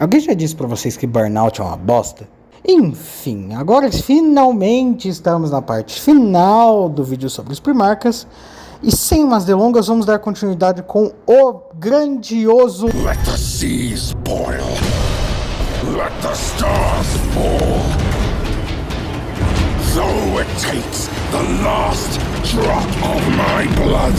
Alguém já disse pra vocês que Burnout é uma bosta? Enfim, agora finalmente estamos na parte final do vídeo sobre os Primarcas. E sem mais delongas, vamos dar continuidade com o grandioso Let the seas boil. Let the stars fall. Though it takes the last drop of my blood.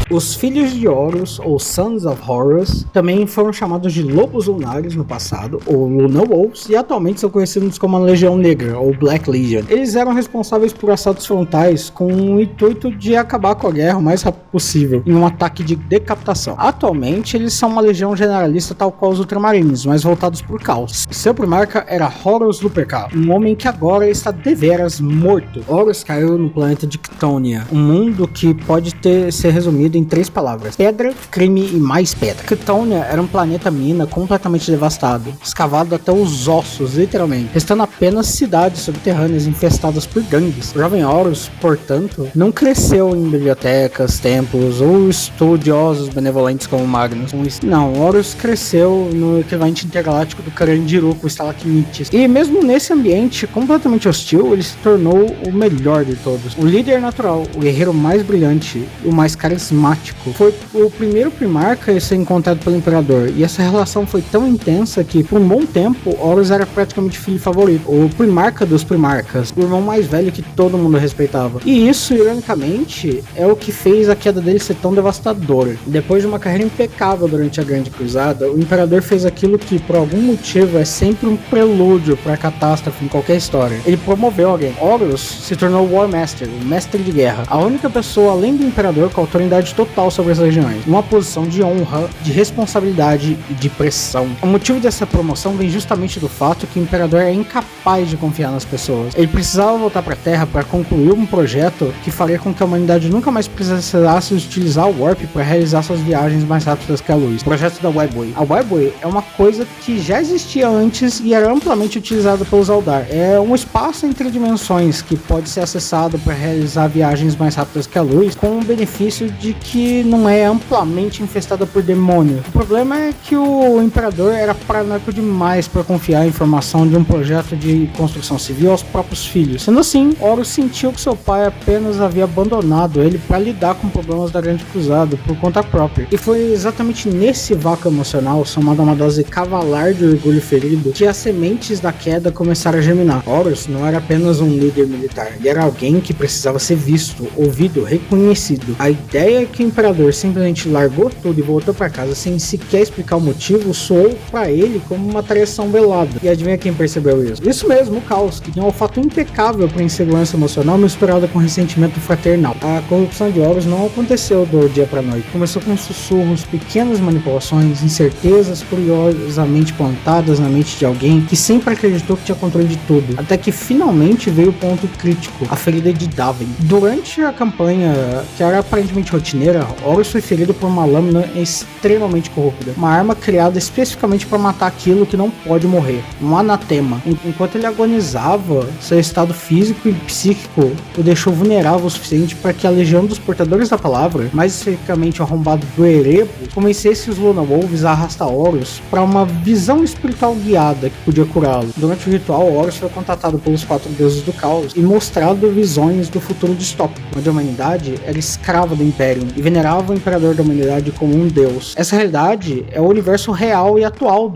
Os Filhos de Horus, ou Sons of Horus, também foram chamados de Lobos Lunares no passado, ou Luna Wolves, e atualmente são conhecidos como a Legião Negra, ou Black Legion. Eles eram responsáveis por assaltos frontais com o intuito de acabar com a guerra o mais rápido possível, em um ataque de decapitação. Atualmente, eles são uma legião generalista tal qual os Ultramarines, mas voltados por caos. Seu primarca era Horus Lupercal, um homem que agora está deveras morto. Horus caiu no planeta de Chthonia, um mundo que pode ser resumido em 3 palavras: pedra, crime e mais pedra. Chthonia era um planeta mina completamente devastado, escavado até os ossos, literalmente, restando apenas cidades subterrâneas infestadas por gangues. O jovem Horus, portanto, não cresceu em bibliotecas, templos ou estudiosos benevolentes como Magnus. Não, Horus cresceu no equivalente intergaláctico do Carandiru com estalactites. E mesmo nesse ambiente completamente hostil, ele se tornou o melhor de todos. O líder natural, o guerreiro mais brilhante, o mais carismático. Foi o primeiro primarca a ser encontrado pelo imperador, e essa relação foi tão intensa que, por um bom tempo, Horus era praticamente filho favorito, o primarca dos primarcas, o irmão mais velho que todo mundo respeitava. E isso, ironicamente, é o que fez a queda dele ser tão devastadora. Depois de uma carreira impecável durante a Grande Cruzada, o imperador fez aquilo que, por algum motivo, é sempre um prelúdio para a catástrofe em qualquer história. Ele promoveu alguém. Horus se tornou War Master, o mestre de guerra, a única pessoa além do imperador com autoridade total sobre as legiões, uma posição de honra, de responsabilidade e de pressão. O motivo dessa promoção vem justamente do fato que o imperador é incapaz de confiar nas pessoas. Ele precisava voltar para a Terra para concluir um projeto que faria com que a humanidade nunca mais precisasse utilizar o Warp para realizar suas viagens mais rápidas que a luz. O projeto da Webway. A Webway é uma coisa que já existia antes e era amplamente utilizada pelos Eldar. É um espaço entre dimensões que pode ser acessado para realizar viagens mais rápidas que a luz, com o benefício de que não é amplamente infestada por demônios. O problema é que o imperador era paranoico demais para confiar a informação de um projeto de construção civil aos próprios filhos. Sendo assim, Horus sentiu que seu pai apenas havia abandonado ele para lidar com problemas da Grande Cruzada por conta própria. E foi exatamente nesse vácuo emocional, somado a uma dose cavalar de orgulho ferido, que as sementes da queda começaram a germinar. Horus não era apenas um líder militar, ele era alguém que precisava ser visto, ouvido, reconhecido. A ideia é que o imperador simplesmente largou tudo e voltou para casa sem sequer explicar o motivo soou para ele como uma traição velada. E adivinha quem percebeu isso? Isso mesmo, o Caos, que tem um olfato impecável para insegurança emocional misturada com ressentimento fraternal. A corrupção de Horus não aconteceu do dia para noite. Começou com sussurros, pequenas manipulações, incertezas curiosamente plantadas na mente de alguém que sempre acreditou que tinha controle de tudo. Até que finalmente veio o ponto crítico, a ferida de Davin. Durante a campanha, que era aparentemente rotineira, Horus foi ferido por uma lâmina extremamente corrupta, uma arma criada especificamente para matar aquilo que não pode morrer, um anatema. Enquanto ele agonizava, seu estado físico e psíquico o deixou vulnerável o suficiente para que a legião dos portadores da palavra, mais especificamente o arrombado do Erebos, convencesse os Luna Wolves a arrastar Horus para uma visão espiritual guiada que podia curá-lo. Durante o ritual, Horus foi contatado pelos 4 deuses do caos e mostrado visões do futuro distópico, onde a humanidade era escrava do Império e venerava o imperador da humanidade como um deus. Essa realidade é o universo real e atual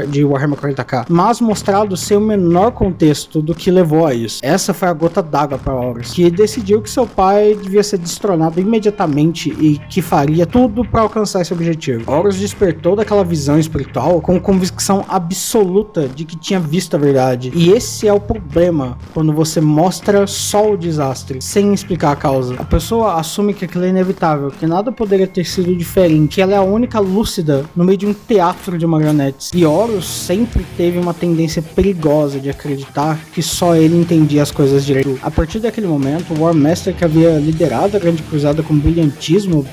de Warhammer 40k, mas mostrado sem o menor contexto do que levou a isso. Essa foi a gota d'água para Horus, que decidiu que seu pai devia ser destronado imediatamente e que faria tudo para alcançar esse objetivo. Horus despertou daquela visão espiritual com convicção absoluta de que tinha visto a verdade. E esse é o problema quando você mostra só o desastre, sem explicar a causa. A pessoa assume que aquilo é inevitável, que nada poderia ter sido diferente, que ela é a única lúcida no meio de um teatro de marionetes. E Horus sempre teve uma tendência perigosa de acreditar que só ele entendia as coisas direito. A partir daquele momento, o War Master, que havia liderado a Grande Cruzada com brilhantismo,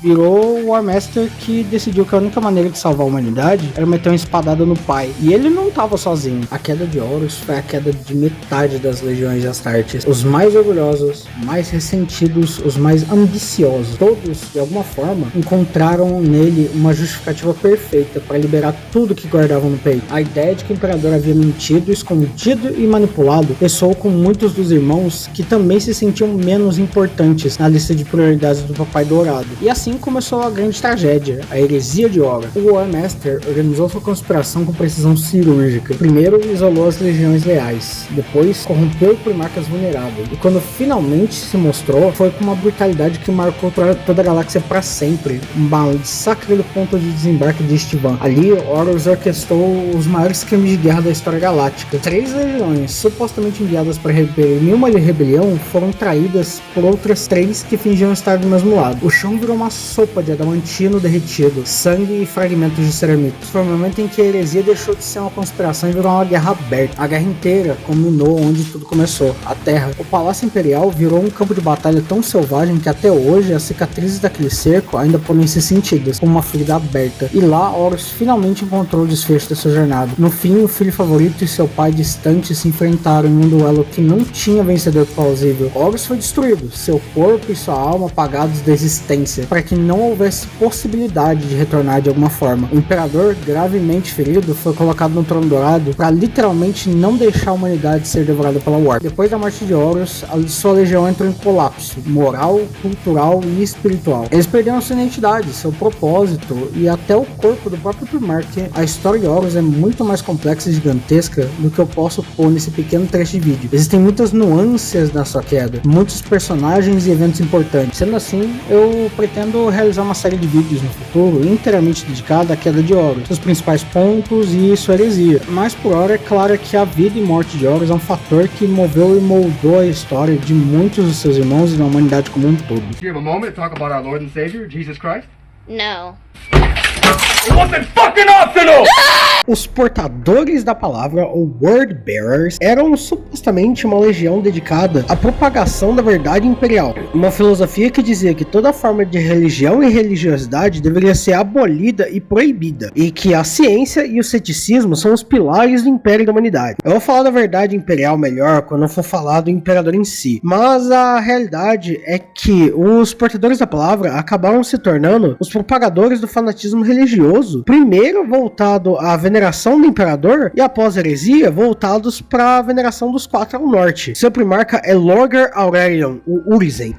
virou o War Master que decidiu que a única maneira de salvar a humanidade era meter uma espadada no pai. E ele não tava sozinho. A queda de Horus foi a queda de metade das legiões de Astartes. Os mais orgulhosos, mais ressentidos, os mais ambiciosos, todos, de alguma forma, encontraram nele uma justificativa perfeita para liberar tudo que guardavam no peito. A ideia de que o Imperador havia mentido, escondido e manipulado ressoou com muitos dos irmãos que também se sentiam menos importantes na lista de prioridades do Papai Dourado. E assim começou a grande tragédia, a heresia de Horus. O War Master organizou sua conspiração com precisão cirúrgica. Primeiro isolou as legiões leais, depois corrompeu primarcas vulneráveis. E quando finalmente se mostrou, foi com uma brutalidade que marcou toda a galáxia para sempre. Um massacre do ponto de desembarque de Estivan. Ali, Horus orquestrou os maiores crimes de guerra da história galáctica. 3 legiões, supostamente enviadas para reprimir uma rebelião, foram traídas por outras 3 que fingiam estar do mesmo lado. O chão virou uma sopa de adamantino derretido, sangue e fragmentos de ceramitos. Foi o momento em que a heresia deixou de ser uma conspiração e virou uma guerra aberta. A guerra inteira culminou onde tudo começou, a Terra. O Palácio Imperial virou um campo de batalha tão selvagem que até hoje as cicatrizes daquele cerco ainda podem ser sentidas, como uma ferida aberta. E lá, Horus finalmente encontrou o desfecho da sua jornada. No fim, o filho favorito e seu pai distante se enfrentaram em um duelo que não tinha vencedor plausível. Horus foi destruído, seu corpo e sua alma apagados da existência, para que não houvesse possibilidade de retornar de alguma forma. O Imperador, gravemente ferido, foi colocado no Trono Dourado para literalmente não deixar a humanidade ser devorada pela Warp. Depois da morte de Horus, a sua legião entrou em colapso moral, cultural e espiritual. Eles perderam sua identidade, seu propósito e até o corpo do próprio Primarch. A história de Horus é muito mais complexa e gigantesca do que eu posso pôr nesse pequeno trecho de vídeo. Existem muitas nuances na sua queda, muitos personagens e eventos importantes. Sendo assim, eu pretendo realizar uma série de vídeos no futuro inteiramente dedicada à queda de Horus, seus principais pontos e sua heresia. Mas por hora é claro que a vida e morte de Horus é um fator que moveu e moldou a história de muitos dos seus irmãos e da humanidade como um todo. Do you have a moment to talk about our Lord and Savior, Jesus Christ? No. It wasn't fucking optional! Os portadores da palavra, ou Word Bearers, eram supostamente uma legião dedicada à propagação da verdade imperial. Uma filosofia que dizia que toda forma de religião e religiosidade deveria ser abolida e proibida, e que a ciência e o ceticismo são os pilares do império da humanidade. Eu vou falar da verdade imperial melhor quando eu for falar do imperador em si, mas a realidade é que os portadores da palavra acabaram se tornando os propagadores do fanatismo religioso, primeiro voltado à veneração do imperador e após a heresia voltados para a veneração dos 4 ao norte. Seu primarca é Lorgar Aurelion, o Urizen.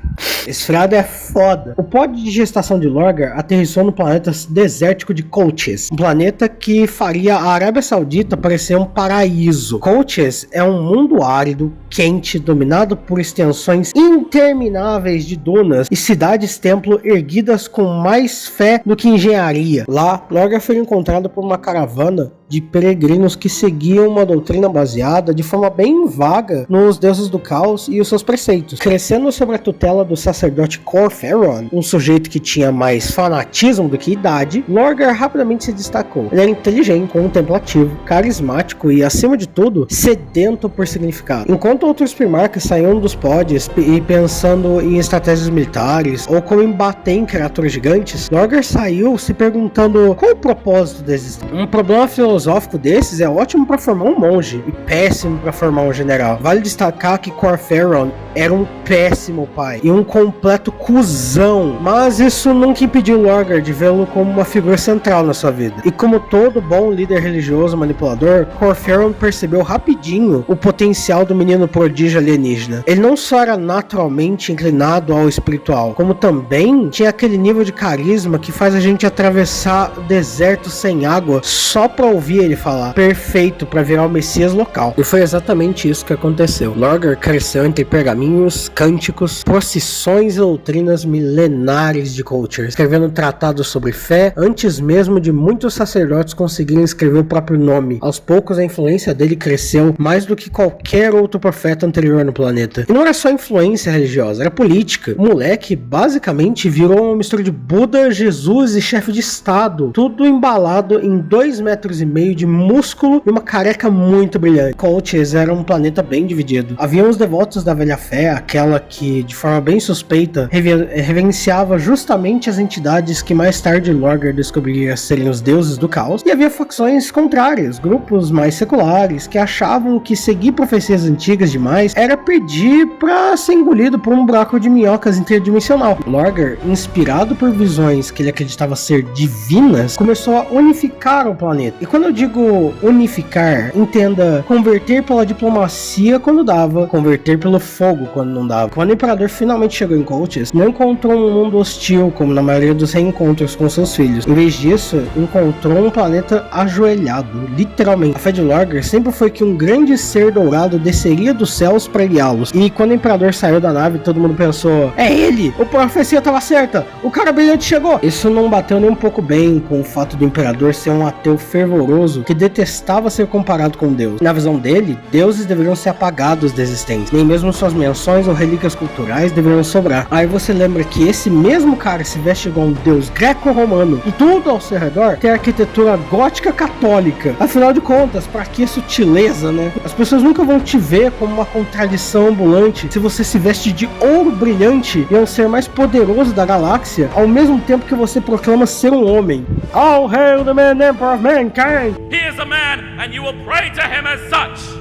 Esse feriado é foda. O pod de gestação de Lorgar aterrissou no planeta desértico de Colchis, um planeta que faria a Arábia Saudita parecer um paraíso. Colchis é um mundo árido, quente, dominado por extensões intermináveis de dunas e cidades-templo erguidas com mais fé do que engenharia. Lá, Lorgar foi encontrado por uma caravana de peregrinos que seguiam uma doutrina baseada de forma bem vaga nos deuses do caos e os seus preceitos. Crescendo sob a tutela do sacerdote Corferon, um sujeito que tinha mais fanatismo do que idade, Lorgar rapidamente se destacou. Ele era inteligente, contemplativo, carismático e, acima de tudo, sedento por significado. Enquanto outros primarcas saíam dos pods e pensando em estratégias militares ou como embater em criaturas gigantes, Lorgar saiu se perguntando qual o propósito da existência. Um problema filosófico desses é ótimo para formar um monge e péssimo para formar um general. Vale destacar que Corferon era um péssimo pai e um completo cuzão, mas isso nunca impediu Lorgar de vê-lo como uma figura central na sua vida. E como todo bom líder religioso manipulador, Corferon percebeu rapidinho o potencial do menino prodígio alienígena. Ele não só era naturalmente inclinado ao espiritual, como também tinha aquele nível de carisma que faz a gente atravessar o deserto sem água só pra ouvir ele falar. Perfeito para virar o Messias local. E foi exatamente isso que aconteceu. Lorgar cresceu entre pergaminhos, cânticos, procissões e doutrinas milenares de Culture, escrevendo tratados sobre fé antes mesmo de muitos sacerdotes conseguirem escrever o próprio nome. Aos poucos a influência dele cresceu mais do que qualquer outro profeta anterior no planeta. E não era só influência religiosa, era política. O moleque basicamente virou uma mistura de Buda, Jesus e chefe de estado, tudo embalado em 2,5 metros meio de músculo e uma careca muito brilhante. Colchis era um planeta bem dividido. Havia os devotos da velha fé, aquela que, de forma bem suspeita, reverenciava justamente as entidades que mais tarde Lorgar descobriria serem os deuses do caos, e havia facções contrárias, grupos mais seculares, que achavam que seguir profecias antigas demais era pedir pra ser engolido por um buraco de minhocas interdimensional. Lorgar, inspirado por visões que ele acreditava ser divinas, começou a unificar o planeta. E quando eu digo unificar, entenda converter pela diplomacia quando dava, converter pelo fogo quando não dava. Quando o Imperador finalmente chegou em Colchis, não encontrou um mundo hostil como na maioria dos reencontros com seus filhos. Em vez disso, encontrou um planeta ajoelhado, literalmente. A fé de Lorgar sempre foi que um grande ser dourado desceria dos céus para guiá-los. E quando o Imperador saiu da nave, todo mundo pensou: é ele! A profecia estava certa! O cara brilhante chegou! Isso não bateu nem um pouco bem com o fato do Imperador ser um ateu fervoroso que detestava ser comparado com Deus. Na visão dele, deuses deveriam ser apagados da existência. Nem mesmo suas menções ou relíquias culturais deveriam sobrar. Aí você lembra que esse mesmo cara se veste igual um deus greco-romano e tudo ao seu redor tem arquitetura gótica católica. Afinal de contas, pra que sutileza, né? As pessoas nunca vão te ver como uma contradição ambulante se você se veste de ouro brilhante e é o ser mais poderoso da galáxia, ao mesmo tempo que você proclama ser um homem. All hail the man emperor of mankind! He is a man, and you will pray to him as such.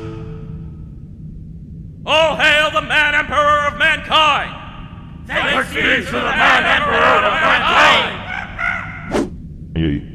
All hail the man emperor of mankind! Thanks be to the man emperor of mankind! E aí?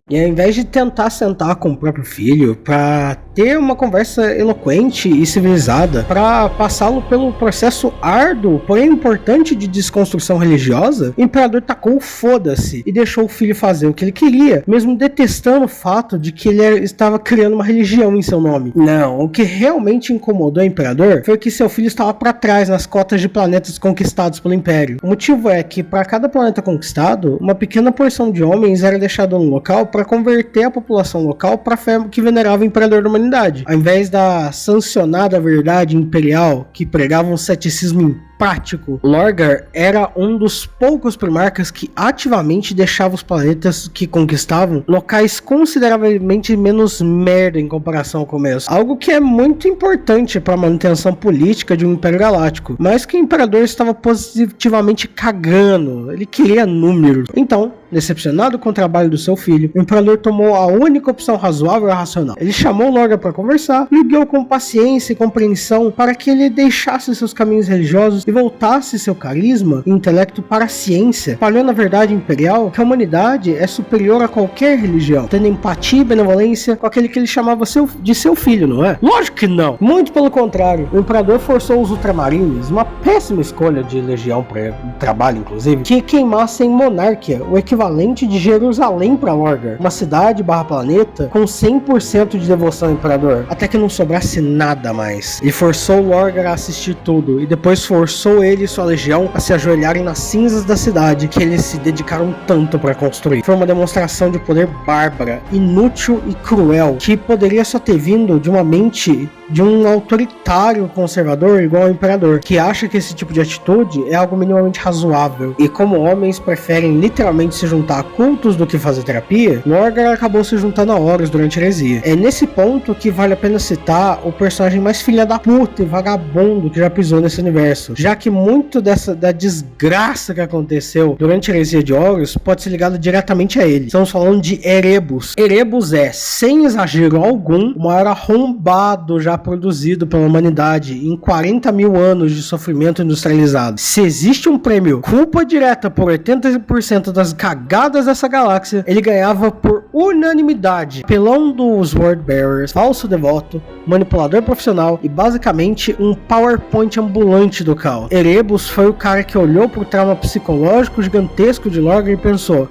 E ao invés de tentar sentar com o próprio filho pra ter uma conversa eloquente e civilizada, pra passá-lo pelo processo árduo, porém importante de desconstrução religiosa, o Imperador tacou o foda-se e deixou o filho fazer o que ele queria, mesmo detestando o fato de que ele estava criando uma religião em seu nome. Não, o que realmente incomodou o Imperador foi que seu filho estava pra trás nas cotas de planetas conquistados pelo Império. O motivo é que para cada planeta conquistado, uma pequena porção de homens era deixada no local para converter a população local para a fé que venerava o Imperador da humanidade, ao invés da sancionada verdade imperial que pregava um ceticismo prático. Lorgar era um dos poucos primarcas que ativamente deixava os planetas que conquistavam locais consideravelmente menos merda em comparação ao começo, algo que é muito importante para a manutenção política de um Império Galáctico, mas que o Imperador estava positivamente cagando, ele queria números. Então, decepcionado com o trabalho do seu filho, o Imperador tomou a única opção razoável e racional. Ele chamou Lorgar para conversar e o guiou com paciência e compreensão para que ele deixasse seus caminhos religiosos e voltasse seu carisma e intelecto para a ciência, espalhando a verdade imperial que a humanidade é superior a qualquer religião, tendo empatia e benevolência com aquele que ele chamava de seu filho, não é? Lógico que não! Muito pelo contrário, o Imperador forçou os Ultramarines, uma péssima escolha de legião para trabalho inclusive, que queimassem Monarquia, o equivalente de Jerusalém para Lorgar, uma cidade / planeta com 100% de devoção ao Imperador, até que não sobrasse nada mais. Ele forçou Lorgar a assistir tudo e depois forçou ele e sua legião a se ajoelharem nas cinzas da cidade que eles se dedicaram tanto para construir. Foi uma demonstração de poder bárbara, inútil e cruel, que poderia só ter vindo de uma mente de um autoritário conservador igual ao Imperador, que acha que esse tipo de atitude é algo minimamente razoável, e como homens preferem literalmente se juntar a cultos do que fazer terapia, Lorgar acabou se juntando a Horus durante a heresia. É nesse ponto que vale a pena citar o personagem mais filha da puta e vagabundo que já pisou nesse universo, já que muito da desgraça que aconteceu durante a heresia de Horus pode ser ligado diretamente a ele. Estamos falando de Erebus. Erebus é, sem exagero algum, o maior arrombado já produzido pela humanidade em 40 mil anos de sofrimento industrializado. Se existe um prêmio culpa direta por 80% das cagadas dessa galáxia, ele ganhava por unanimidade. Pelão dos World Bearers, falso devoto, manipulador profissional e basicamente um PowerPoint ambulante do caos. Erebus foi o cara que olhou pro trauma psicológico gigantesco de Lorgar e pensou: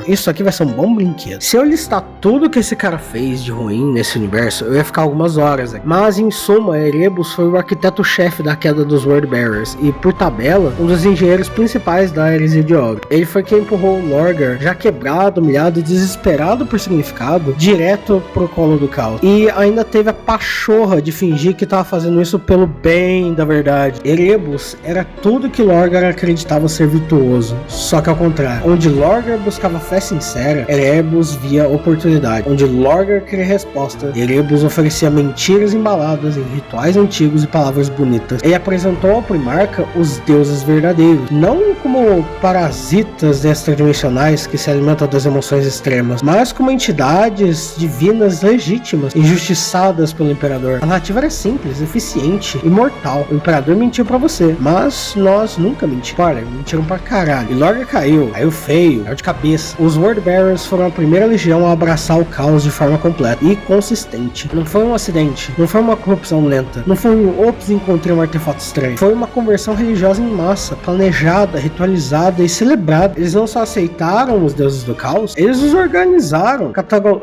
isso aqui vai ser um bom brinquedo. Se eu listar tudo que esse cara fez de ruim nesse universo, eu ia ficar algumas horas horas aqui. Mas em suma, Erebus foi o arquiteto-chefe da queda dos Wordbearers e, por tabela, um dos engenheiros principais da Heresia de Ogre. Ele foi quem empurrou o Lorgar, já quebrado, humilhado e desesperado por significado, direto pro colo do caos. E ainda teve a pachorra de fingir que tava fazendo isso pelo bem da verdade. Erebus era tudo que Lorgar acreditava ser virtuoso, só que ao contrário. Onde Lorgar buscava fé sincera, Erebus via oportunidade. Onde Lorgar queria resposta, Erebus oferecia mentiras embaladas em rituais antigos e palavras bonitas. Ele apresentou ao Primarca os deuses verdadeiros, não como parasitas extradimensionais que se alimentam das emoções extremas, mas como entidades divinas legítimas, injustiçadas pelo Imperador. A narrativa era simples, eficiente e mortal. O Imperador mentiu pra você, mas nós nunca mentimos. Olha, mentiram pra caralho. E Lorgar caiu feio, caiu de cabeça. Os Wordbearers foram a primeira legião a abraçar o caos de forma completa e consistente. Não foi um acidente, não foi uma corrupção lenta, não foi um ops, encontrei um artefato estranho. Foi uma conversão religiosa em massa, planejada, ritualizada e celebrada. Eles não só aceitaram os deuses do caos, eles os organizaram,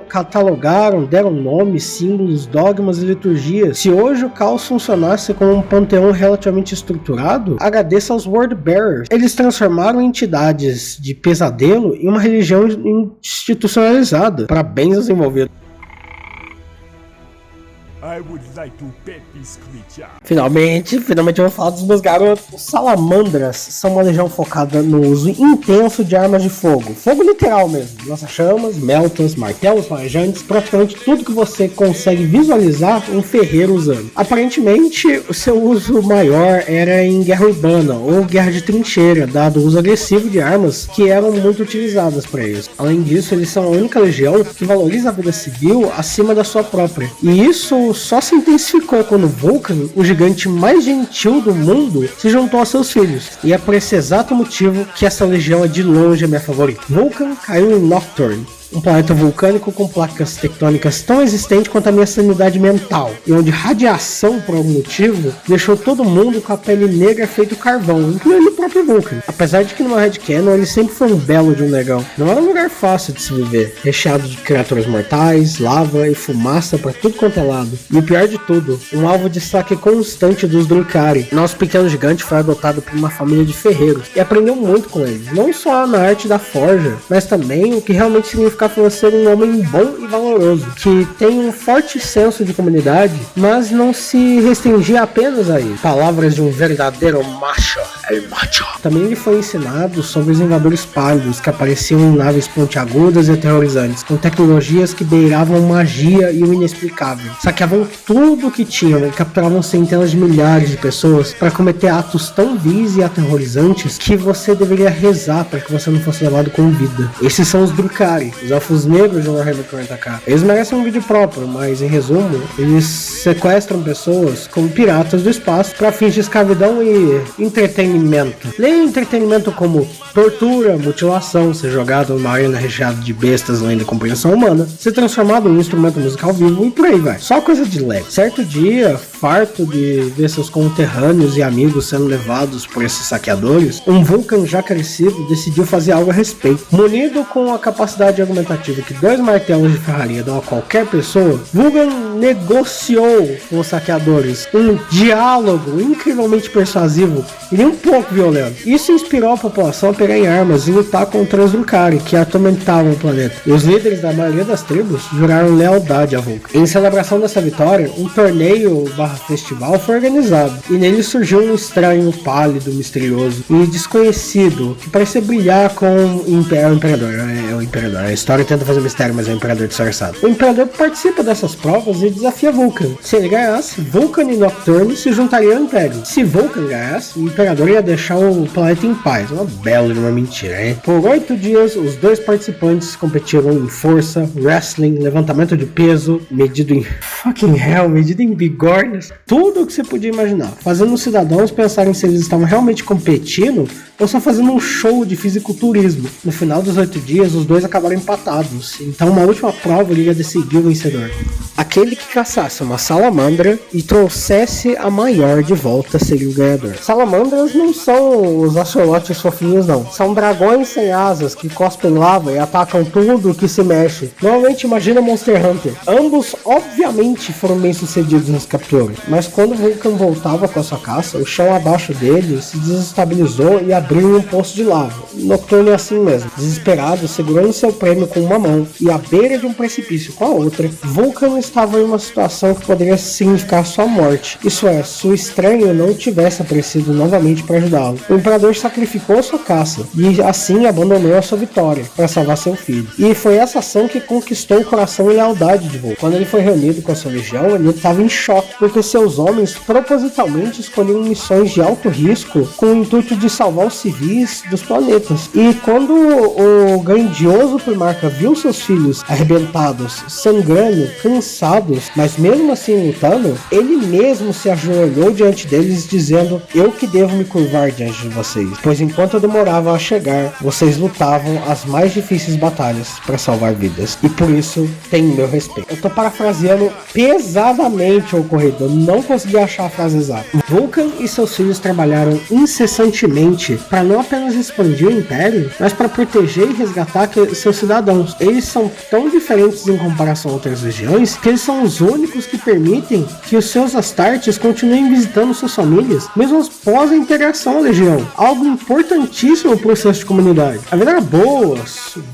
catalogaram, deram nomes, símbolos, dogmas e liturgias. Se hoje o caos funcionasse como um panteão relativamente estruturado, agradeça aos Wordbearers. Eles transformaram entidades de pesadelo em uma religião institucionalizada. Parabéns aos envolvidos. Finalmente eu vou falar dos meus garotos. Os Salamandras são uma legião focada no uso intenso de armas de fogo. Fogo literal mesmo. Lança-chamas, meltas, martelos rajantes, praticamente tudo que você consegue visualizar um ferreiro usando. Aparentemente, o seu uso maior era em guerra urbana ou guerra de trincheira, dado o uso agressivo de armas que eram muito utilizadas para isso. Além disso, eles são a única legião que valoriza a vida civil acima da sua própria. E isso só se intensificou quando Vulcan, o gigante mais gentil do mundo, se juntou a seus filhos. E é por esse exato motivo que essa legião é de longe a minha favorita. Vulcan caiu em Nocturne, um planeta vulcânico com placas tectônicas tão existente quanto a minha sanidade mental, e onde radiação, por algum motivo, deixou todo mundo com a pele negra feito carvão, incluindo o próprio Vulcan. Apesar de que no meu headcanon ele sempre foi um belo de um negão. Não era um lugar fácil de se viver, recheado de criaturas mortais, lava e fumaça pra tudo quanto é lado. E o pior de tudo, um alvo de saque constante dos Drukhari. Nosso pequeno gigante foi adotado por uma família de ferreiros e aprendeu muito com eles, não só na arte da forja, mas também o que realmente significa ser um homem bom e valoroso, que tem um forte senso de comunidade, mas não se restringia apenas a isso. Palavras de um verdadeiro macho. El macho. Também lhe foi ensinado sobre os invadores pálidos que apareciam em naves pontiagudas e aterrorizantes, com tecnologias que beiravam magia e o inexplicável. Saqueavam tudo o que tinham e capturavam centenas de milhares de pessoas para cometer atos tão vis e aterrorizantes que você deveria rezar para que você não fosse levado com vida. Esses são os Drukhari, os elfos negros de Warhammer 40k. Eles merecem um vídeo próprio, mas em resumo, eles sequestram pessoas como piratas do espaço para fins de escravidão e entretenimento. Leia entretenimento como tortura, mutilação, ser jogado numa arena recheada de bestas além da compreensão humana, ser transformado em um instrumento musical vivo e por aí vai. Só coisa de leve. Certo dia, farto de ver seus conterrâneos e amigos sendo levados por esses saqueadores, um Vulcan já crescido decidiu fazer algo a respeito. Munido com a capacidade argumentativa que 2 martelos de ferraria dão a qualquer pessoa, Vulcan negociou com os saqueadores um diálogo incrivelmente persuasivo e nem um pouco violento. Isso inspirou a população a pegar em armas e lutar contra os Drukhari, que atormentavam o planeta. E os líderes da maioria das tribos juraram lealdade a Vulcan. Em celebração dessa vitória, um torneio/festival foi organizado, e nele surgiu um estranho, pálido, misterioso e desconhecido, que parecia brilhar com o Imperador. É o Imperador. A história tenta fazer mistério, mas é o Imperador disfarçado. O Imperador participa dessas provas e desafia Vulcan. Se ele ganhasse, Vulcan e Nocturne se juntariam ao Império. Se Vulcan ganhasse, o Imperador ia deixar o planeta em paz. Uma bela de uma mentira, hein? Por 8 dias, os 2 participantes competiram em força, wrestling, levantamento de peso, medido em medido em bigornas, tudo o que você podia imaginar, fazendo os cidadãos pensarem se eles estavam realmente competindo ou só fazendo um show de fisiculturismo. No final dos 8 dias, os 2 acabaram empatados, então uma última prova iria decidir o vencedor. Aquele que caçasse uma salamandra e trouxesse a maior de volta seria o ganhador. Salamandras não são os axolotes fofinhos não, são dragões sem asas que cospem lava e atacam tudo que se mexe. Normalmente imagina Monster Hunter. Ambos obviamente foram bem sucedidos nas capturas, mas quando Vulcan voltava com a sua caça, o chão abaixo dele se desestabilizou e abriu um poço de lava. Nocturne é assim mesmo, desesperado, segurando seu prêmio com uma mão e à beira de um precipício com a outra, Vulcan estava em uma situação que poderia significar sua morte. Isso é, se o estranho não tivesse aparecido novamente para ajudá-lo. O imperador sacrificou sua caça e assim abandonou a sua vitória para salvar seu filho. E foi essa ação que conquistou o coração e lealdade de Vulcan. Quando ele foi reunido com a sua legião, ele estava em choque, porque seus homens propositalmente escolhiam missões de alto risco com o intuito de salvar os civis dos planetas. E quando o grandioso primarca viu seus filhos arrebentados, sangrando, cansados, mas mesmo assim lutando, ele mesmo se ajoelhou diante deles dizendo: eu que devo me curvar diante de vocês, pois enquanto eu demorava a chegar, vocês lutavam as mais difíceis batalhas para salvar vidas, e por isso tem meu respeito. Eu tô parafraseando pesadamente o ocorrido, eu não consegui achar a frase exata. Vulcan e seus filhos trabalharam incessantemente para não apenas expandir o Império, mas para proteger e resgatar seus cidadãos. Eles são tão diferentes em comparação a outras regiões que eles são os únicos que permitem que os seus Astartes continuem visitando suas famílias, mesmo após a integração à Legião. Algo importantíssimo no processo de comunidade. A vida era boa,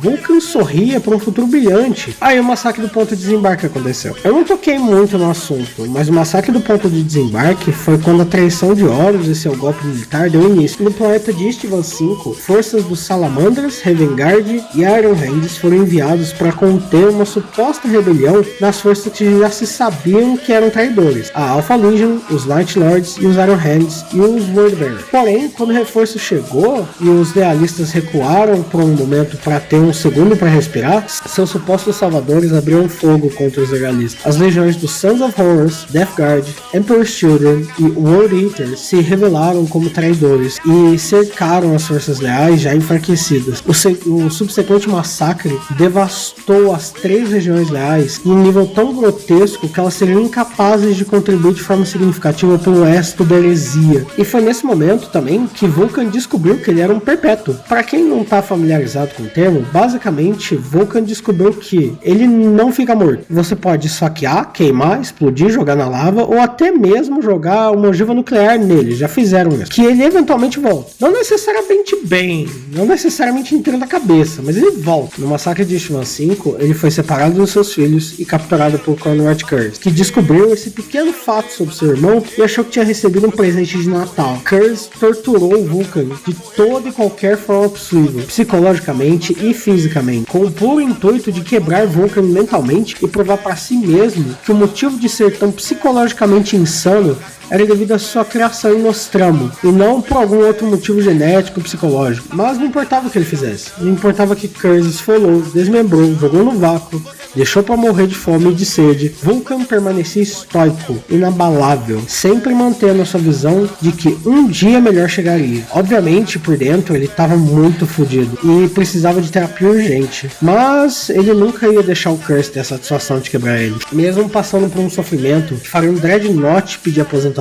Vulcan sorria para um futuro brilhante. Aí o massacre do ponto de desembarque aconteceu. Eu não toquei muito no assunto, mas o massacre do ponto de desembarque foi quando a traição de Horus e seu golpe militar deu início. No planeta de Istvan V, forças dos Salamandras, Revengard e Iron Hands foram enviados para conter uma suposta rebelião nas forças que já se sabiam que eram traidores: a Alpha Legion, os Night Lords e os Iron Hands e os Wordbearer. Porém, quando o reforço chegou e os lealistas recuaram por um momento para ter um segundo para respirar, seus supostos salvadores abriram fogo contra os legalistas. As legiões dos Sons of Horus, Death Guard, Emperor's Children e World Eaters se revelaram como traidores e cercaram as forças leais já enfraquecidas. O subsequente massacre devastou as 3 regiões leais em um nível tão grotesco que elas seriam incapazes de contribuir de forma significativa para o resto da heresia. E foi nesse momento também que Vulcan descobriu que ele era um perpétuo. Para quem não está familiarizado com o termo, basicamente Vulcan descobriu que ele não fica morto. Você pode esfaquear, queimar, explodir, jogar na lava ou até mesmo jogar uma ogiva nuclear nele. Já fizeram isso. Que ele eventualmente volta. Não necessariamente bem, não necessariamente inteiro da cabeça, mas ele volta. No massacre de Istvan V, ele foi separado dos seus filhos e capturado por Conrad Curse, que descobriu esse pequeno fato sobre seu irmão e achou que tinha recebido um presente de Natal. Curse torturou Vulcan de toda e qualquer forma possível, psicologicamente e fisicamente, com o puro intuito de quebrar Vulcan mentalmente e provar para si mesmo que o motivo de ser tão psicologicamente insano era devido à sua criação em Nostramo, e não por algum outro motivo genético ou psicológico. Mas não importava o que ele fizesse, não importava que Curse esfolou, desmembrou, jogou no vácuo, deixou para morrer de fome e de sede. Vulcan permanecia estoico, inabalável, sempre mantendo a sua visão de que um dia melhor chegaria. Obviamente, por dentro, ele estava muito fodido e precisava de terapia urgente, mas ele nunca ia deixar o Curse ter a satisfação de quebrar ele. Mesmo passando por um sofrimento que faria um Dreadnought pedir aposentadoria,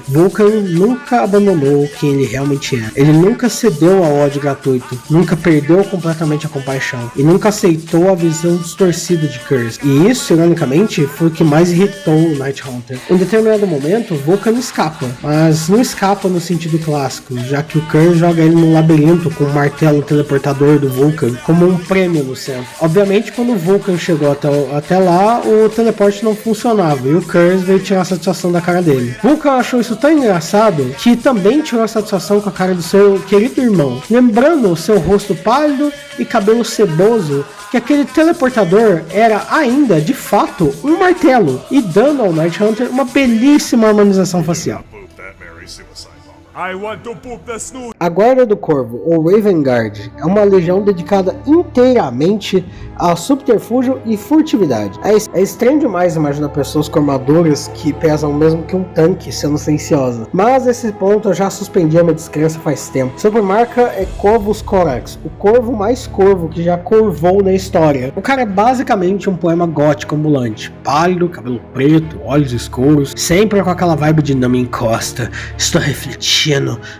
Vulcan nunca abandonou quem ele realmente é. Ele nunca cedeu ao ódio gratuito, nunca perdeu completamente a compaixão e nunca aceitou a visão distorcida de Curse. E isso, ironicamente, foi o que mais irritou o Night Hunter. Em determinado momento, Vulcan escapa, mas não escapa no sentido clássico, já que o Curse joga ele no labirinto com o martelo teleportador do Vulcan como um prêmio no centro. Obviamente, quando o Vulcan chegou até lá, o teleporte não funcionava e o Curse veio tirar a satisfação da cara dele. Vulcan achou isso tão engraçado que também tirou a satisfação com a cara do seu querido irmão, lembrando seu rosto pálido e cabelo seboso, que aquele teleportador era ainda, de fato, um martelo, e dando ao Night Hunter uma belíssima harmonização facial. I want to poop the snooze. A Guarda do Corvo, ou Raven Guard, é uma legião dedicada inteiramente a subterfúgio e furtividade. É estranho demais imaginar pessoas com armaduras que pesam mesmo que um tanque sendo silenciosas, mas esse ponto eu já suspendi a minha descrença faz tempo. Sua marca é Corvus Corax, o corvo mais corvo que já corvou na história. O cara é basicamente um poema gótico ambulante, pálido, cabelo preto, olhos escuros, sempre com aquela vibe de não me encosta, estou refletindo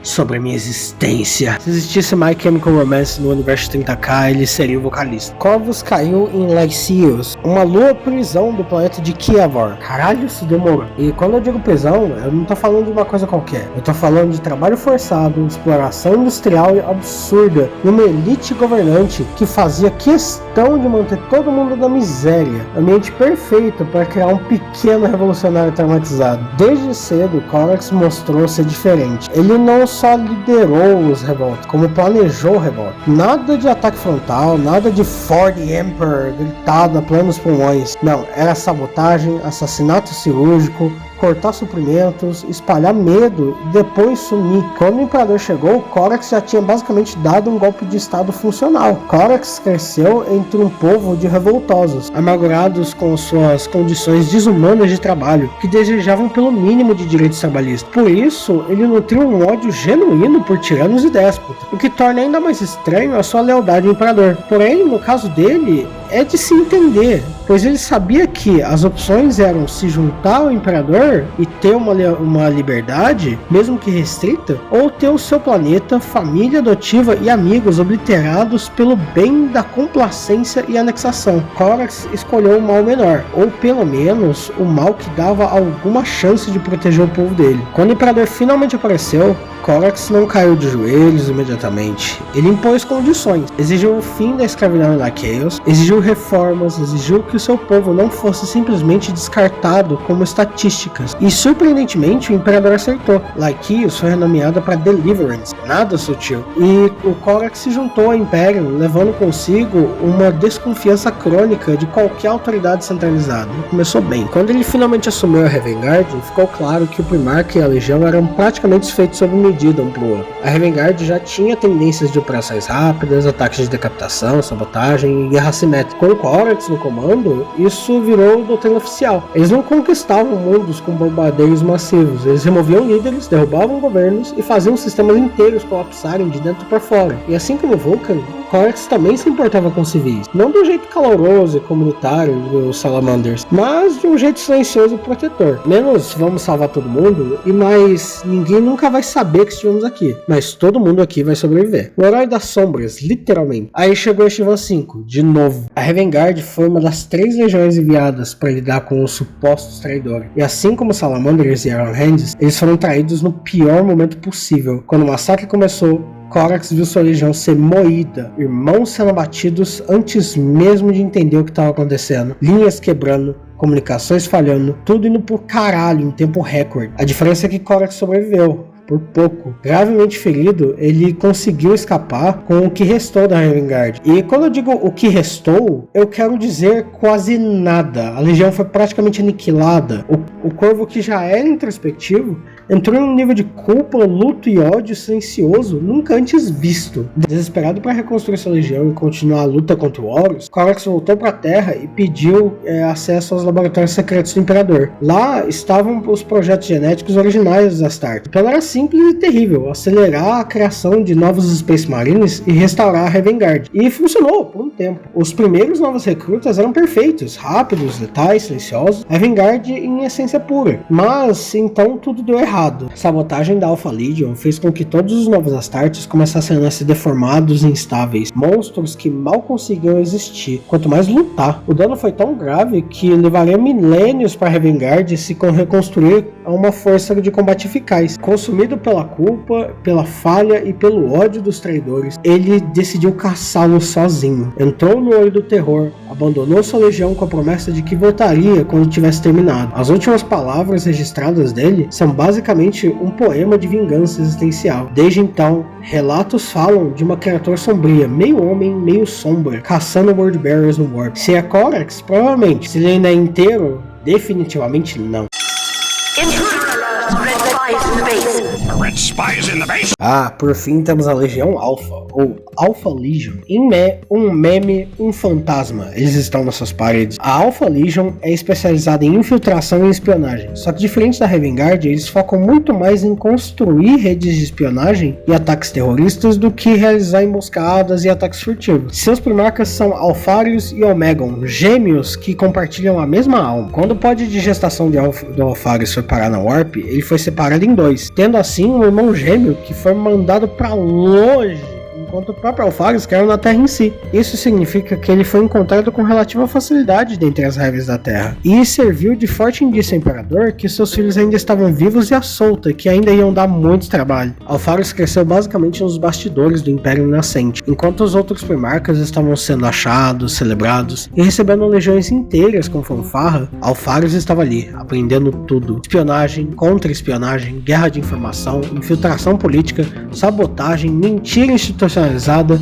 sobre a minha existência. Se existisse My Chemical Romance no universo 30k, ele seria o vocalista. Corvus caiu em Lycius, uma lua prisão do planeta de Kiavor. Caralho, isso demorou. E quando eu digo prisão, eu não tô falando de uma coisa qualquer. Eu tô falando de trabalho forçado, exploração industrial absurda, e uma elite governante que fazia questão de manter todo mundo na miséria. Ambiente perfeito para criar um pequeno revolucionário traumatizado. Desde cedo, Corax mostrou ser diferente. Ele não só liderou os revoltas, como planejou o revolta. Nada de ataque frontal, nada de For the Emperor gritado a plenos pulmões. Não, era sabotagem, assassinato cirúrgico, cortar suprimentos, espalhar medo e depois sumir. Quando o Imperador chegou, Corax já tinha basicamente dado um golpe de estado funcional. Corax cresceu entre um povo de revoltosos, amargurados com suas condições desumanas de trabalho, que desejavam pelo mínimo de direitos trabalhistas. Por isso, ele nutriu um ódio genuíno por tiranos e déspotas, o que torna ainda mais estranho a sua lealdade ao Imperador. Porém, no caso dele, é de se entender, pois ele sabia que as opções eram se juntar ao Imperador e ter uma liberdade, mesmo que restrita, ou ter o seu planeta, família adotiva e amigos obliterados pelo bem da complacência e anexação. Corax escolheu o mal menor, ou pelo menos o mal que dava alguma chance de proteger o povo dele. Quando o Imperador finalmente apareceu, Corax não caiu de joelhos imediatamente. Ele impôs condições, exigiu o fim da escravidão em Lycaeus, exigiu reformas, exigiu que o seu povo não fosse simplesmente descartado como estatísticas. E surpreendentemente o Imperador acertou. Lycaeus foi renomeada para Deliverance, nada sutil. E o Corax se juntou ao Império, levando consigo uma desconfiança crônica de qualquer autoridade centralizada. E começou bem. Quando ele finalmente assumiu a Raven Guard, ficou claro que o Primarca e a Legião eram praticamente feitos sob medida um pro outro. A Raven Guard já tinha tendências de operações rápidas, ataques de decapitação, sabotagem e guerra simétrica. Com o Corax no comando, isso virou doutrina oficial. Eles não conquistavam mundos com bombardeios massivos, eles removiam líderes, derrubavam governos e faziam sistemas inteiros colapsarem de dentro para fora. E assim como Vulcan, Corax também se importava com civis, não do jeito caloroso e comunitário dos Salamanders, mas de um jeito silencioso e protetor. Menos vamos salvar todo mundo, e mais ninguém nunca vai saber que estivemos aqui, mas todo mundo aqui vai sobreviver. O herói das sombras, literalmente. Aí chegou Estivan V, de novo. A Raven Guard foi uma das 3 legiões enviadas para lidar com os supostos traidores, e assim como Salamanders e Iron Hands, eles foram traídos no pior momento possível. Quando o massacre começou, Corax viu sua legião ser moída, irmãos sendo abatidos antes mesmo de entender o que estava acontecendo, linhas quebrando, comunicações falhando, tudo indo por caralho em tempo recorde. A diferença é que Corax sobreviveu, por pouco. Gravemente ferido, ele conseguiu escapar com o que restou da Raven Guard. E quando eu digo o que restou, eu quero dizer quase nada. A legião foi praticamente aniquilada. O Corvo, que já era introspectivo, entrou em um nível de culpa, luto e ódio silencioso nunca antes visto. Desesperado para reconstruir sua legião e continuar a luta contra o Horus, Corax voltou para a Terra e pediu acesso aos laboratórios secretos do Imperador. Lá estavam os projetos genéticos originais dos Astartes. O plano era simples e terrível: acelerar a criação de novos Space Marines e restaurar a Raven Guard. E funcionou por um tempo. Os primeiros novos recrutas eram perfeitos, rápidos, letais, silenciosos. A Raven Guard em essência pura. Mas então tudo deu errado. A sabotagem da Alpha Legion fez com que todos os novos Astartes começassem a ser deformados e instáveis, monstros que mal conseguiam existir, quanto mais lutar. O dano foi tão grave que levaria milênios para Raven Guard se reconstruir a uma força de combate eficaz. Consumido pela culpa, pela falha e pelo ódio dos traidores, ele decidiu caçá-los sozinho. Entrou no olho do terror, abandonou sua legião com a promessa de que voltaria quando tivesse terminado. As últimas palavras registradas dele são basicamente um poema de vingança existencial. Desde então, relatos falam de uma criatura sombria, meio homem, meio sombra, caçando World Bearers no Warp. Se é Corax, provavelmente. Se ele ainda é inteiro, definitivamente não. Intruder alert! Red Red spies in the base. Ah, por fim temos a Legião Alpha, ou Alpha Legion. Um meme, um fantasma, eles estão nas suas paredes. A Alpha Legion é especializada em infiltração e espionagem, só que diferente da Raven Guard, eles focam muito mais em construir redes de espionagem e ataques terroristas do que realizar emboscadas e ataques furtivos. Seus primarcas são Alpharius e Omegon, gêmeos que compartilham a mesma alma. Quando o pod de gestação do Alpharius foi parar na Warp, ele foi separado em dois, tendo assim um irmão gêmeo que foi mandado pra longe, enquanto o próprio Alpharius caiu na Terra em si. Isso significa que ele foi encontrado com relativa facilidade dentre as Heavies da Terra, e serviu de forte indício ao Imperador que seus filhos ainda estavam vivos e à solta, que ainda iam dar muito trabalho. Alpharius cresceu basicamente nos bastidores do Império Nascente, enquanto os outros primarcas estavam sendo achados, celebrados e recebendo legiões inteiras com fanfarra. Alpharius estava ali, aprendendo tudo: espionagem, contra-espionagem, guerra de informação, infiltração política, sabotagem, mentira institucionalizada.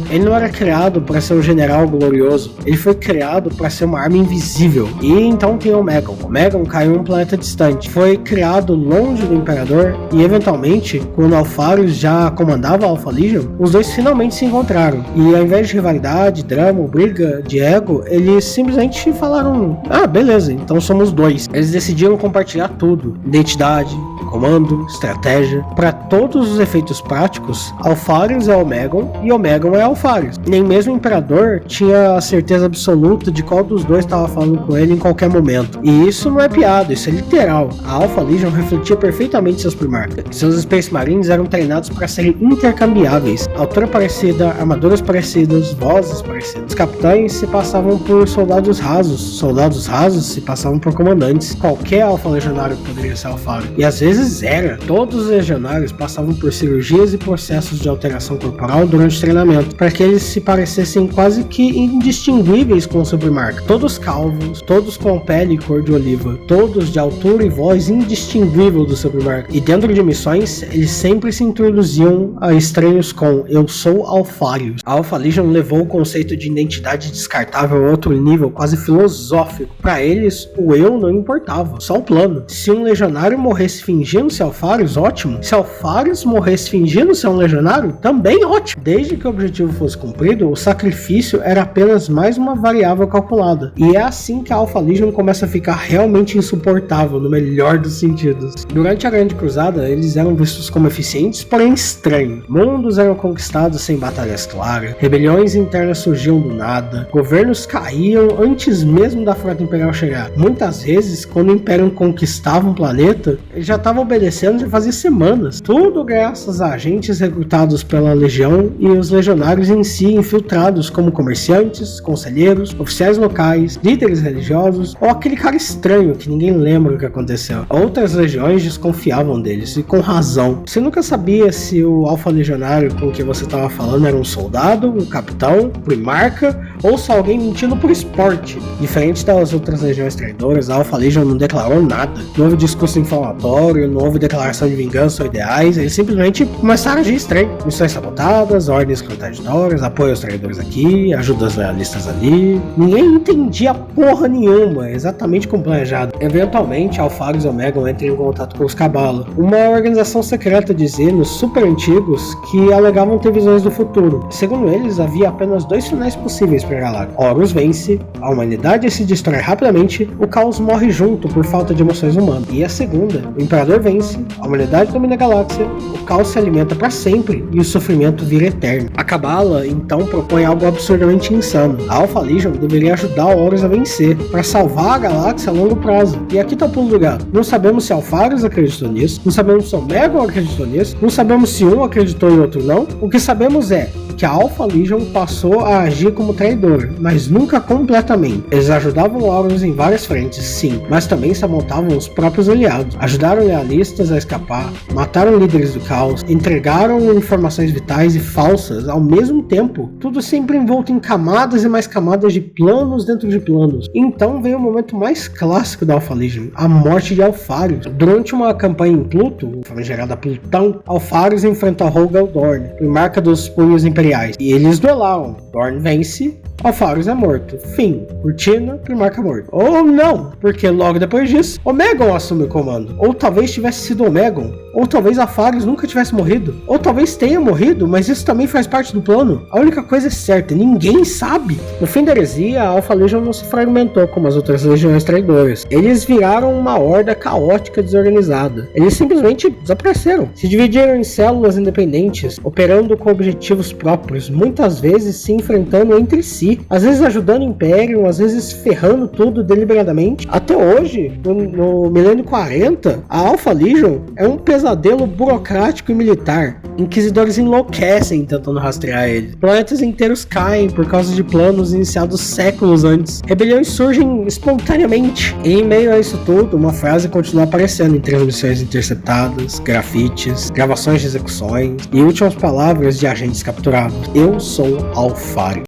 Ele não era criado para ser um general glorioso, ele foi criado para ser uma arma invisível. E então tem Omegon. Omegon caiu em um planeta distante, foi criado longe do Imperador, e eventualmente, quando Alpharius já comandava a Alpha Legion, os dois finalmente se encontraram. E ao invés de rivalidade, drama, briga de ego, eles simplesmente falaram: ah, beleza, então somos dois. Eles decidiram compartilhar tudo: identidade, comando, estratégia. Para todos os efeitos práticos, Alpharius é Omegon e Omegon é Alpharius. Nem mesmo o Imperador tinha a certeza absoluta de qual dos dois estava falando com ele em qualquer momento. E isso não é piada, isso é literal. A Alpha Legion refletia perfeitamente seus primarcas. Seus Space Marines eram treinados para serem intercambiáveis. Altura parecida, armaduras parecidas, vozes parecidas. Os capitães se passavam por soldados rasos se passavam por comandantes. Qualquer Alpha Legionário poderia ser Alpharius. E às vezes era. Todos os legionários passavam por cirurgias e processos de alteração corporal durante o treinamento, para que eles se parecessem quase que indistinguíveis com o seu primarca. Todos calvos, todos com pele e cor de oliva, todos de altura e voz indistinguível do seu primarca. E dentro de missões, eles sempre se introduziam a estranhos com: eu sou Alpharius. A Alpha Legion levou o conceito de identidade descartável a outro nível quase filosófico. Para eles, o eu não importava, só o plano. Se um legionário morresse fingindo ser Alpharius, ótimo. Se Alpharius morresse fingindo ser um legionário, também ótimo. Desde que o objetivo fosse cumprido, o sacrifício era apenas mais uma variável calculada. E é assim que a Alpha Legion começa a ficar realmente insuportável, no melhor dos sentidos. Durante a Grande Cruzada, eles eram vistos como eficientes, porém estranhos. Mundos eram conquistados sem batalhas claras, rebeliões internas surgiam do nada, governos caíam antes mesmo da Frota Imperial chegar. Muitas vezes, quando o Império conquistava um planeta, ele já estava obedecendo já fazia semanas. Tudo graças a agentes recrutados pela Legião e os legionários em si infiltrados como comerciantes, conselheiros, oficiais locais, líderes religiosos ou aquele cara estranho que ninguém lembra o que aconteceu. Outras legiões desconfiavam deles, e com razão. Você nunca sabia se o Alpha Legionário com que você estava falando era um soldado, um capitão, primarca ou só alguém mentindo por esporte. Diferente das outras legiões traidoras, a Alpha Legion não declarou nada. Não houve discurso inflamatório, não houve declaração de vingança ou ideais, eles simplesmente começaram a agir estranho. Missões sabotadas, ordens contraditórias, apoio aos traidores aqui, ajuda aos lealistas ali. Ninguém entendia porra nenhuma, exatamente como planejado. Eventualmente, Alpharius e Omegon entram em contato com os Cabala, uma organização secreta de Xenos super antigos que alegavam ter visões do futuro. Segundo eles, havia apenas dois finais possíveis para a galáxia. Horus vence, a humanidade se destrói rapidamente, o caos morre junto por falta de emoções humanas. E a segunda, o Imperador vence, a humanidade domina a galáxia, o caos se alimenta para sempre e o sofrimento vira eterno. A Cabala então propõe algo absurdamente insano. A Alpha Legion deveria ajudar o Horus a vencer, para salvar a galáxia a longo prazo. E aqui tá o pulo do gato. Não sabemos se Alpharius acreditou nisso, não sabemos se Omegon acreditou nisso, não sabemos se um acreditou e outro não. O que sabemos é que a Alpha Legion passou a agir como traidor, mas nunca completamente. Eles ajudavam Horus em várias frentes, sim, mas também sabotavam os próprios aliados. Ajudaram lealistas a escapar, mataram líderes do caos, entregaram informações vitais e falsas ao mesmo tempo. Tudo sempre envolto em camadas e mais camadas de planos dentro de planos. Então veio o momento mais clássico da Alpha Legion, a morte de Alpharius. Durante uma campanha em Pluto, gerada Plutão, Alpharius enfrenta Rogal Dorn, primarca dos punhos imperiais, e eles duelaram. Dorn vence, Alpharius é morto. Fim. Cortina, Primarca morto. Ou não, porque logo depois disso, Omegon assume o comando. Ou talvez tivesse sido Omegon. Ou talvez Alpharius nunca tivesse morrido. Ou talvez tenha morrido, mas isso também faz parte do plano. A única coisa é certa, ninguém sabe. No fim da heresia, a Alpha Legion não se fragmentou como as outras legiões traidoras. Eles viraram uma horda caótica desorganizada. Eles simplesmente desapareceram. Se dividiram em células independentes, operando com objetivos próprios, muitas vezes se enfrentando entre si, às vezes ajudando o Império, às vezes ferrando tudo deliberadamente. Até hoje, no milênio 40, a Alpha Legion é um pesadelo burocrático e militar. Inquisidores enlouquecem tentando rastrear ele. Planetas inteiros caem por causa de planos iniciados séculos antes. Rebeliões surgem espontaneamente. E em meio a isso tudo, uma frase continua aparecendo em transmissões interceptadas, grafites, gravações de execuções e últimas palavras de agentes capturados. Eu sou Alpharius.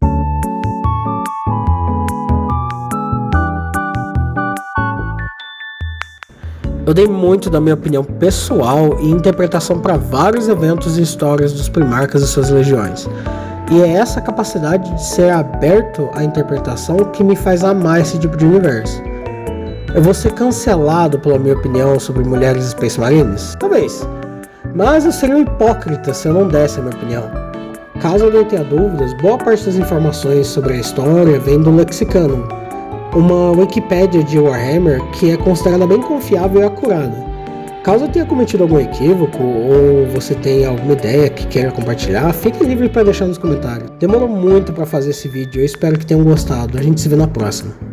Eu dei muito da minha opinião pessoal e interpretação para vários eventos e histórias dos Primarcas e suas legiões. E é essa capacidade de ser aberto à interpretação que me faz amar esse tipo de universo. Eu vou ser cancelado pela minha opinião sobre mulheres Space Marines? Talvez. Mas eu seria um hipócrita se eu não desse a minha opinião. Caso alguém tenha dúvidas, boa parte das informações sobre a história vem do Lexicanum, uma Wikipédia de Warhammer que é considerada bem confiável e acurada. Caso eu tenha cometido algum equívoco ou você tenha alguma ideia que queira compartilhar, fique livre para deixar nos comentários. Demorou muito para fazer esse vídeo, eu espero que tenham gostado. A gente se vê na próxima.